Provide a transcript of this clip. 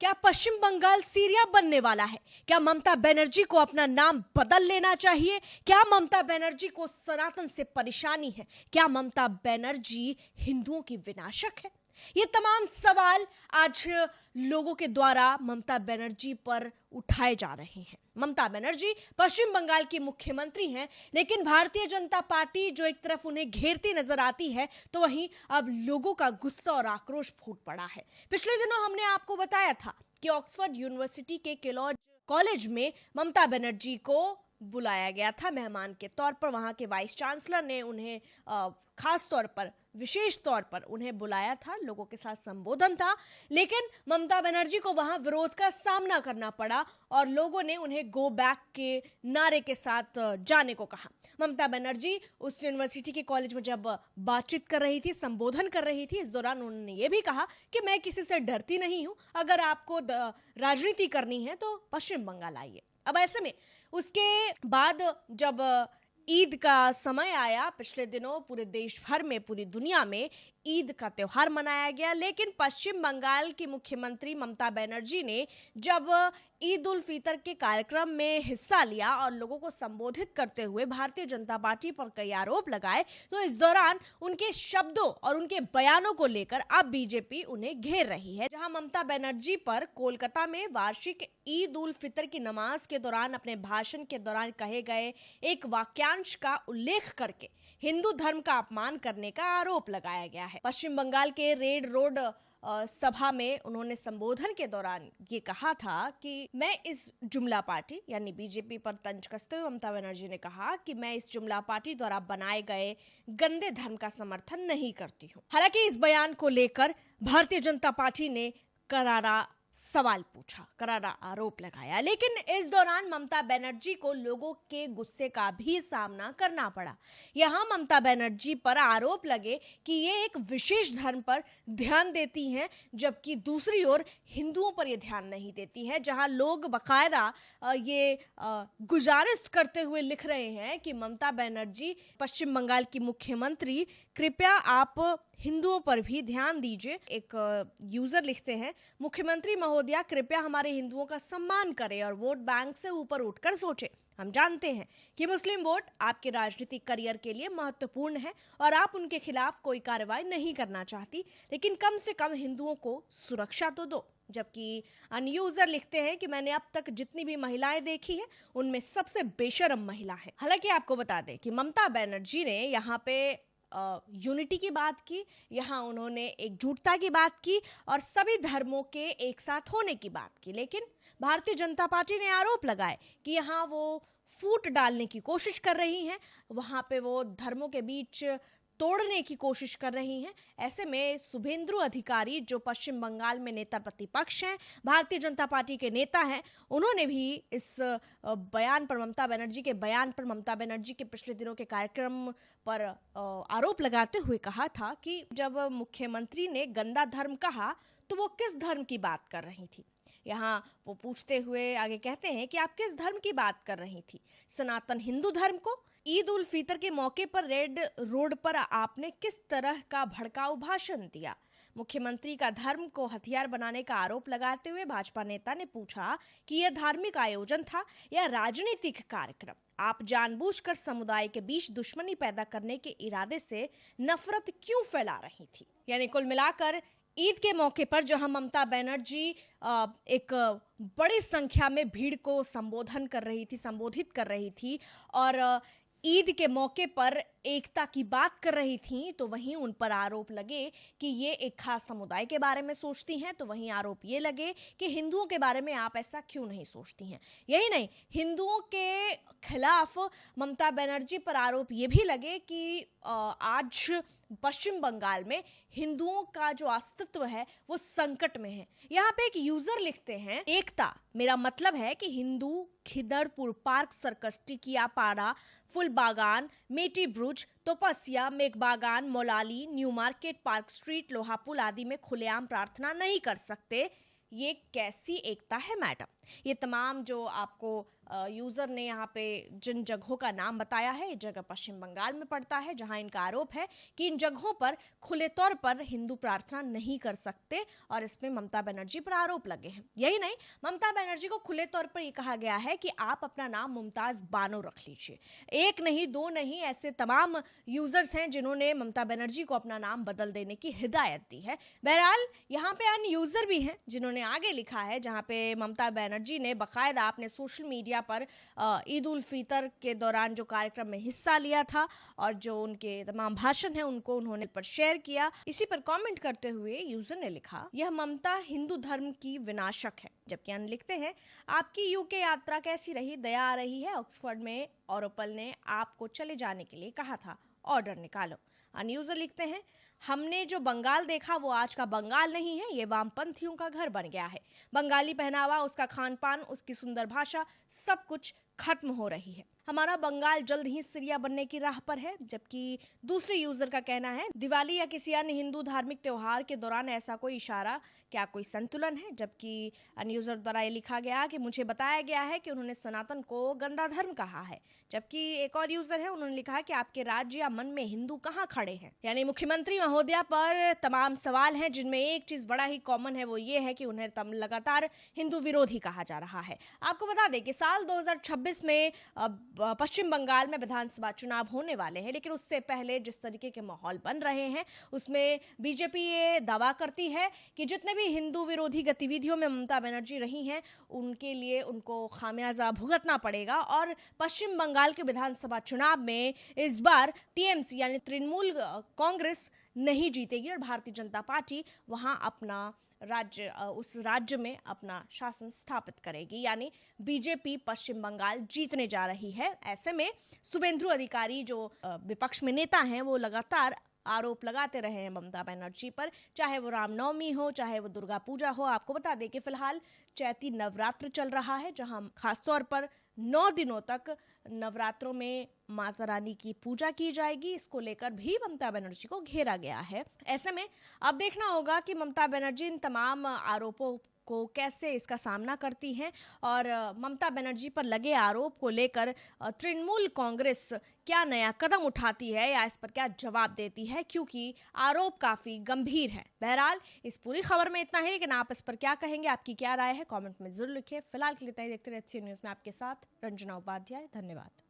क्या पश्चिम बंगाल सीरिया बनने वाला है? क्या ममता बनर्जी को अपना नाम बदल लेना चाहिए? क्या ममता बनर्जी को सनातन से परेशानी है? क्या ममता बनर्जी हिंदुओं की विनाशक है? ये तमाम सवाल आज लोगों के द्वारा ममता बनर्जी पर उठाए जा रहे हैं। ममता बनर्जी पश्चिम बंगाल की मुख्यमंत्री हैं, लेकिन भारतीय जनता पार्टी जो एक तरफ उन्हें घेरती नजर आती है, तो वहीं अब लोगों का गुस्सा और आक्रोश फूट पड़ा है। पिछले दिनों हमने आपको बताया था कि ऑक्सफोर्ड यूनिवर्सिटी के केलॉज कॉलेज में ममता बनर्जी को बुलाया गया था मेहमान के तौर पर। वहां के वाइस चांसलर ने उन्हें खास तौर पर, विशेष तौर पर उन्हें बुलाया था, लोगों के साथ संबोधन था, लेकिन ममता बनर्जी को वहां विरोध का सामना करना पड़ा और लोगों ने उन्हें गो बैक के नारे के साथ जाने को कहा। ममता बनर्जी उस यूनिवर्सिटी के कॉलेज में जब बातचीत कर रही थी, संबोधन कर रही थी, इस दौरान उन्होंने ये भी कहा कि मैं किसी से डरती नहीं हूं, अगर आपको राजनीति करनी है तो पश्चिम बंगाल आइए। अब ऐसे में उसके बाद जब ईद का समय आया, पिछले दिनों पूरे देश भर में, पूरी दुनिया में ईद का त्योहार मनाया गया, लेकिन पश्चिम बंगाल की मुख्यमंत्री ममता बनर्जी ने जब ईद उल फितर के कार्यक्रम में हिस्सा लिया और लोगों को संबोधित करते हुए भारतीय जनता पार्टी पर कई आरोप लगाए, तो इस दौरान उनके शब्दों और उनके बयानों को लेकर अब बीजेपी उन्हें घेर रही है। जहां ममता बनर्जी पर कोलकाता में वार्षिक ईद उल फितर की नमाज के दौरान अपने भाषण के दौरान कहे गए एक वाक्यांश का उल्लेख करके हिंदू धर्म का अपमान करने का आरोप लगाया गया है। पश्चिम बंगाल के रेड रोड सभा में उन्होंने संबोधन के दौरान ये कहा था कि मैं इस जुमला पार्टी यानी बीजेपी पर तंज कसते हुए ममता बनर्जी ने कहा कि मैं इस जुमला पार्टी द्वारा बनाए गए गंदे धर्म का समर्थन नहीं करती हूँ। हालांकि इस बयान को लेकर भारतीय जनता पार्टी ने करारा सवाल पूछा, करारा आरोप लगाया, लेकिन इस दौरान ममता बनर्जी को लोगों के गुस्से का भी सामना करना पड़ा। यहां ममता बनर्जी पर आरोप लगे कि ये एक विशेष धर्म पर ध्यान देती हैं, जबकि दूसरी ओर हिंदुओं पर ये ध्यान नहीं देती है। जहां लोग बकायदा ये गुजारिश करते हुए लिख रहे हैं कि ममता बनर्जी पश्चिम बंगाल की मुख्यमंत्री, कृपया आप हिंदुओं पर भी ध्यान दीजिए। एक यूजर लिखते हैं, मुख्यमंत्री महोदया कृपया हमारे हिंदुओं का सम्मान करें और वोट बैंक से ऊपर उठकर सोचें। हम जानते हैं कि मुस्लिम वोट आपके राजनीतिक करियर के लिए महत्वपूर्ण है और आप उनके खिलाफ कोई कार्रवाई नहीं करना चाहती, लेकिन कम से कम हिंदुओं को सुरक्षा तो दो। जबकि अन्य यूजर लिखते हैं कि मैंने अब तक जितनी भी महिलाएं देखी है, उनमें सबसे बेशरम महिला है। हालांकि आपको बता दें कि ममता बनर्जी ने यहाँ पे यूनिटी की बात की, यहाँ उन्होंने एकजुटता की बात की और सभी धर्मों के एक साथ होने की बात की, लेकिन भारतीय जनता पार्टी ने आरोप लगाए कि यहाँ वो फूट डालने की कोशिश कर रही हैं, वहाँ पे वो धर्मों के बीच तोड़ने की कोशिश कर रही हैं। ऐसे में शुभेंदु अधिकारी, जो पश्चिम बंगाल में नेता प्रतिपक्ष हैं, भारतीय जनता पार्टी के नेता हैं, उन्होंने भी इस बयान पर, ममता बनर्जी के बयान पर, ममता बनर्जी के पिछले दिनों के कार्यक्रम पर आरोप लगाते हुए कहा था कि जब मुख्यमंत्री ने गंदा धर्म कहा तो वो किस धर्म की बात कर रही थी। यहाँ वो पूछते हुए आगे कहते हैं कि आप किस धर्म की बात कर रही थी, सनातन हिंदू धर्म को? ईद उल फितर के मौके पर रेड रोड पर आपने किस तरह का भड़काऊ भाषण दिया? मुख्यमंत्री का धर्म को हथियार बनाने का आरोप लगाते हुए भाजपा नेता ने पूछा कि यह धार्मिक आयोजन था या राजनीतिक कार्यक्रम? आप जानबूझकर समुदाय के बीच दुश्मनी पैदा करने के इरादे से नफरत क्यों फैला रही थी? यानी कुल मिलाकर ईद के मौके पर जहां ममता बनर्जी एक बड़ी संख्या में भीड़ को संबोधित कर रही थी और ईद के मौके पर एकता की बात कर रही थी, तो वहीं उन पर आरोप लगे कि ये एक खास समुदाय के बारे में सोचती हैं, तो वहीं आरोप ये लगे कि हिंदुओं के बारे में आप ऐसा क्यों नहीं सोचती हैं। यही नहीं, हिंदुओं के खिलाफ ममता बनर्जी पर आरोप ये भी लगे कि आज पश्चिम बंगाल में हिंदुओं का जो अस्तित्व है वो संकट में है। यहाँ पे एक यूजर लिखते हैं, एकता मेरा मतलब है कि Hindu Khidirpur park, Circus, Tikiapara, Phoolbagan, Metiabruz, Topsia, Meghbagan, Moulali, New Market, Park Street, Lohapul आदि में खुलेआम प्रार्थना नहीं कर सकते। ये कैसी एकता है मैडम? ये तमाम जो आपको यूजर ने यहाँ पे जिन जगहों का नाम बताया है, ये जगह पश्चिम बंगाल में पड़ता है, जहां इनका आरोप है कि इन जगहों पर खुले तौर पर हिंदू प्रार्थना नहीं कर सकते और इसमें ममता बनर्जी पर आरोप लगे हैं। यही नहीं, ममता बनर्जी को खुले तौर पर यह कहा गया है कि आप अपना नाम मुमताज बानो रख लीजिए। एक नहीं, दो नहीं, ऐसे तमाम यूजर्स हैं जिन्होंने ममता बनर्जी को अपना नाम बदल देने की हिदायत दी है। बहरहाल यहाँ पे अन्य यूजर भी हैं जिन्होंने आगे लिखा है, जहाँ पे ममता बनर्जी ने बाकायदा अपने सोशल मीडिया पर ईद उल फितर के दौरान जो कार्यक्रम में हिस्सा लिया था और जो उनके तमाम भाषण हैं उनको उन्होंने पर शेयर किया। इसी पर कमेंट करते हुए यूजर ने लिखा, यह ममता हिंदू धर्म की विनाशक है। जबकि अन्य लिखते हैं, आपकी यूके यात्रा कैसी रही, दया आ रही है। ऑक्सफोर्ड में ओरोपल ने आपको चले जाने के लिए कहा था, ऑर्डर निकालो। अन्य यूजर लिखते हैं, हमने जो बंगाल देखा वो आज का बंगाल नहीं है, ये वामपंथियों का घर बन गया है। बंगाली पहनावा, उसका खान पान, उसकी सुंदर भाषा, सब कुछ खत्म हो रही है। हमारा बंगाल जल्द ही सीरिया बनने की राह पर है। जबकि दूसरे यूजर का कहना है, दिवाली या किसी अन्य हिंदू धार्मिक त्योहार के दौरान ऐसा कोई इशारा, क्या कोई संतुलन है। जबकि अन्य यूजर द्वारा ये लिखा गया कि मुझे बताया गया है कि उन्होंने सनातन को गंदा धर्म कहा है। जबकि एक और यूजर है, उन्होंने लिखा कि आपके राज्य या मन में हिंदू कहाँ खड़े हैं। यानी मुख्यमंत्री महोदया पर तमाम सवाल हैं जिनमें एक चीज बड़ा ही कॉमन है, वो ये है कि उन्हें लगातार हिंदू विरोधी कहा जा रहा है। आपको बता दें कि साल 2026 में पश्चिम बंगाल में विधानसभा चुनाव होने वाले हैं, लेकिन उससे पहले जिस तरीके के माहौल बन रहे हैं उसमें बीजेपी ये दावा करती है कि जितने भी हिंदू विरोधी गतिविधियों में ममता बनर्जी रही हैं उनके लिए उनको खामियाजा भुगतना पड़ेगा। और पश्चिम बंगाल के विधानसभा चुनाव में इस बार टीएमसी यानी तृणमूल कांग्रेस नहीं जीतेगी और भारतीय जनता पार्टी वहां अपना उस राज्य में अपना शासन स्थापित करेगी। यानी बीजेपी पश्चिम बंगाल जीतने जा रही है। ऐसे में शुभेंदु अधिकारी जो विपक्ष में नेता हैं वो लगातार आरोप लगाते रहे हैं ममता बनर्जी पर, चाहे वो रामनवमी हो, चाहे वो दुर्गा पूजा हो। आपको बता दें कि फिलहाल चैती नवरात्र चल रहा है, जहां खासतौर पर 9 दिनों तक नवरात्रों में माता रानी की पूजा की जाएगी। इसको लेकर भी ममता बनर्जी को घेरा गया है। ऐसे में अब देखना होगा कि ममता बनर्जी इन तमाम आरोपों को कैसे इसका सामना करती हैं और ममता बनर्जी पर लगे आरोप को लेकर तृणमूल कांग्रेस क्या नया कदम उठाती है या इस पर क्या जवाब देती है, क्योंकि आरोप काफी गंभीर है। बहरहाल इस पूरी खबर में इतना ही, लेकिन आप इस पर क्या कहेंगे, आपकी क्या राय है, कमेंट में जरूर लिखिए। फिलहाल के लिए देखते रहिए HCN न्यूज़ में आपके साथ रंजना उपाध्याय। धन्यवाद।